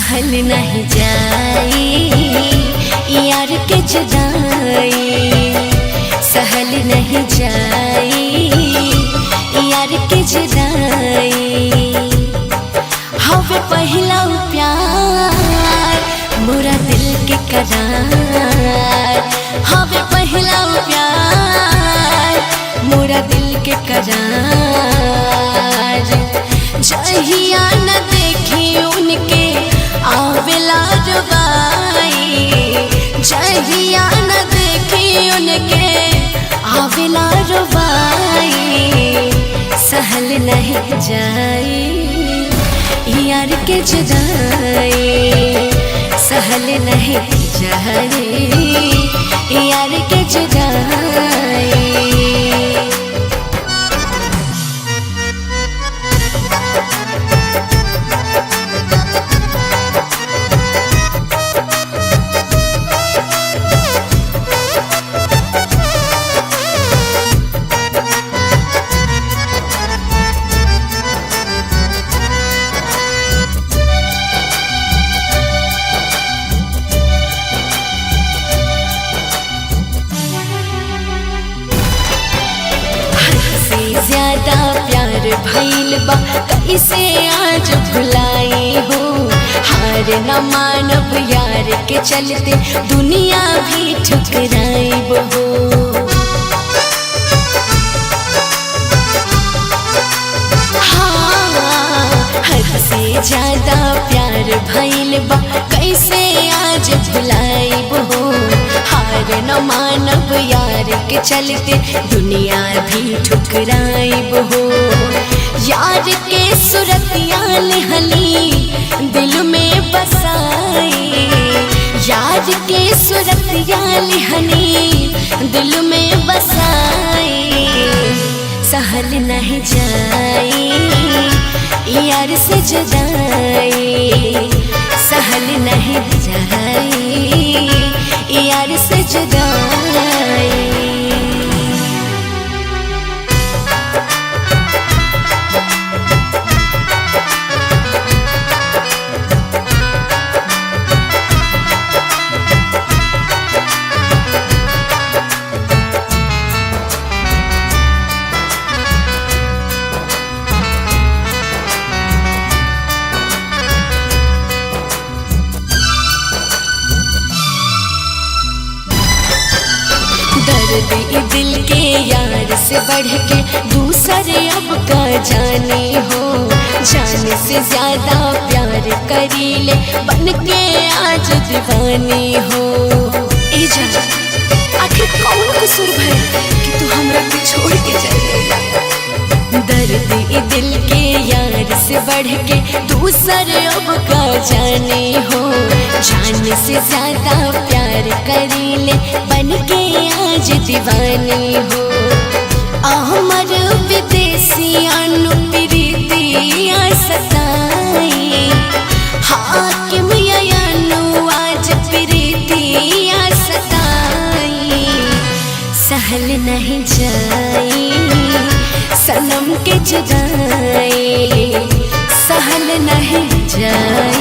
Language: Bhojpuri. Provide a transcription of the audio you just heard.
सहल नहीं जाई यार के जुदाई, सहल नहीं जाई यार के जुदाई। हवे पहला प्यार मोरा दिल के करार, हवे पहला प्यार मोरा दिल के करार। जहिया न देखी उनके आवेला रुबाई, जहिया न देखी उनके आवेला रुबाई। सहल नहीं जाई यार के जुदाई, सहल नहीं जाई यार के जुदाई। ज्यादा प्यार भइल बा कैसे आज भुलाई हो, हार न मानब यार के चलते दुनिया भी ठुकराइब हो। हाँ, हद से ज्यादा प्यार भइल बा कैसे आज भुलाइब हो, हार न मानब यार के चलते दुनिया भी ठुकराइब हो। यार के सुरतिया लहली दिल में बसाई, यार के सुरतिया लहली दिल में बसाई। सहल नहीं जाई यार से जुदाई, सहल नहीं जाई यार से जुदाई। दर्द दिल के यार से बढ़ के दूसरे अब का जाने हो, जान से ज्यादा प्यार करी ले बन के आज दीवानी हो। ए जान आखिर कौन कसूर भइल कि तू हमरा के छोड़ के चल। दर्द दिल के यार से बढ़ के दूसरे अब का जाने हो, जान से ज्यादा प्यार करी ले बन के आज दीवानी हो। अमर विदेशी अनुप्रीतिया सताई, हाकिम यानु आज प्रीतिया सताई। सहल नहीं जाई सनम के जुदाई, सहल नहीं जाई।